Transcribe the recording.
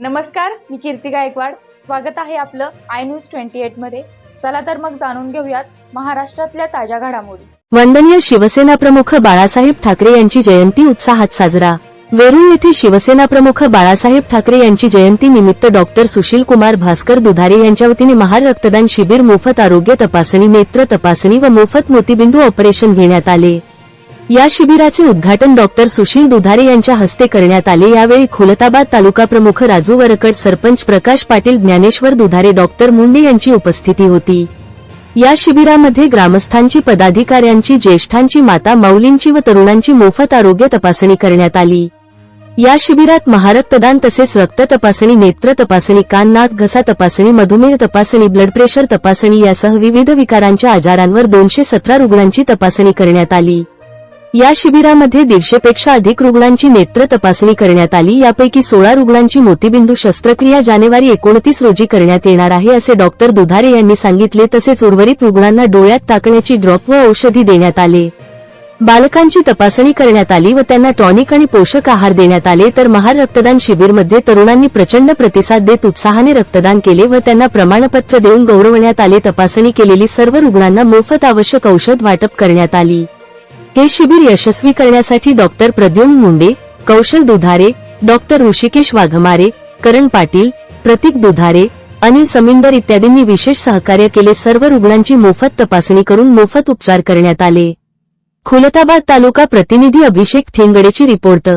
नमस्कार, मी कीर्ती गायकवाड. स्वागत आहे आपलं आय न्यूज 28 मध्ये. चला तर मग जाणून घेऊयात महाराष्ट्रातल्या ताज्या घडामोडी. वंदनीय शिवसेना प्रमुख बाळासाहेब ठाकरे यांची जयंती उत्साहात साजरा. वेरूळ येथे शिवसेना प्रमुख बाळासाहेब ठाकरे यांची जयंती निमित्त डॉक्टर सुशील कुमार भास्कर दुधारे यांच्या वतीने महार रक्तदान शिबिर, मोफत आरोग्य तपासणी, नेत्र तपासणी व मोफत मोतीबिंदू ऑपरेशन घेण्यात आले. या शिबिराचे उद्घाटन डॉक्टर सुशील दुधारे यांच्या हस्ते करण्यात आले. यावेळी खुलताबाद तालुका प्रमुख राजू वरकड, सरपंच प्रकाश पाटील, ज्ञानेश्वर दुधारे, डॉक्टर मुंडे यांची उपस्थिती होती. या शिबिरामध्ये ग्रामस्थांची, पदाधिकाऱ्यांची, ज्येष्ठांची, माता, माऊलींची व तरुणांची मोफत आरोग्य तपासणी करण्यात आली. या शिबिरात महारक्तदान तसेच रक्त तपासणी, नेत्र तपासणी, कान, नाक, घसा तपासणी, मधुमेह तपासणी, ब्लड प्रेशर तपासणी यासह विविध विकारांच्या आजारांवर 217 रुग्णांची तपासणी करण्यात आली. या शिबिरामध्ये 150 पेक्षा अधिक रुग्णांची नेत्र तपासणी करण्यात आली. यापैकी 16 रुग्णांची मोतीबिंदू शस्त्रक्रिया जानेवारी 29 रोजी करण्यात येणार आहे, असे डॉक्टर दुधारे यांनी सांगितले. तसेच उर्वरित रुग्णांना डोळ्यात टाकण्याची ड्रॉप व औषधी देण्यात आले. बालकांची तपासणी करण्यात आली व त्यांना टॉनिक आणि पोषक आहार देण्यात आले. तर महार रक्तदान शिबिरमध्ये तरुणांनी प्रचंड प्रतिसाद देत उत्साहाने रक्तदान केले व त्यांना प्रमाणपत्र देऊन गौरवण्यात आले. तपासणी केलेली सर्व रुग्णांना मोफत आवश्यक औषध वाटप करण्यात आली. हे शिबिर यशस्वी करण्यासाठी डॉक्टर प्रद्युम्न मुंडे, कौशल दुधारे, डॉक्टर ऋषिकेश वाघमारे, करण पाटील, प्रतीक दुधारे, अनिल समिंदर इत्यादींनी विशेष सहकार्य केले. सर्व रुग्णांची मोफत तपासणी करून मोफत उपचार करण्यात आले. खुलताबाद तालुका प्रतिनिधी अभिषेक ठेंगडेची रिपोर्ट.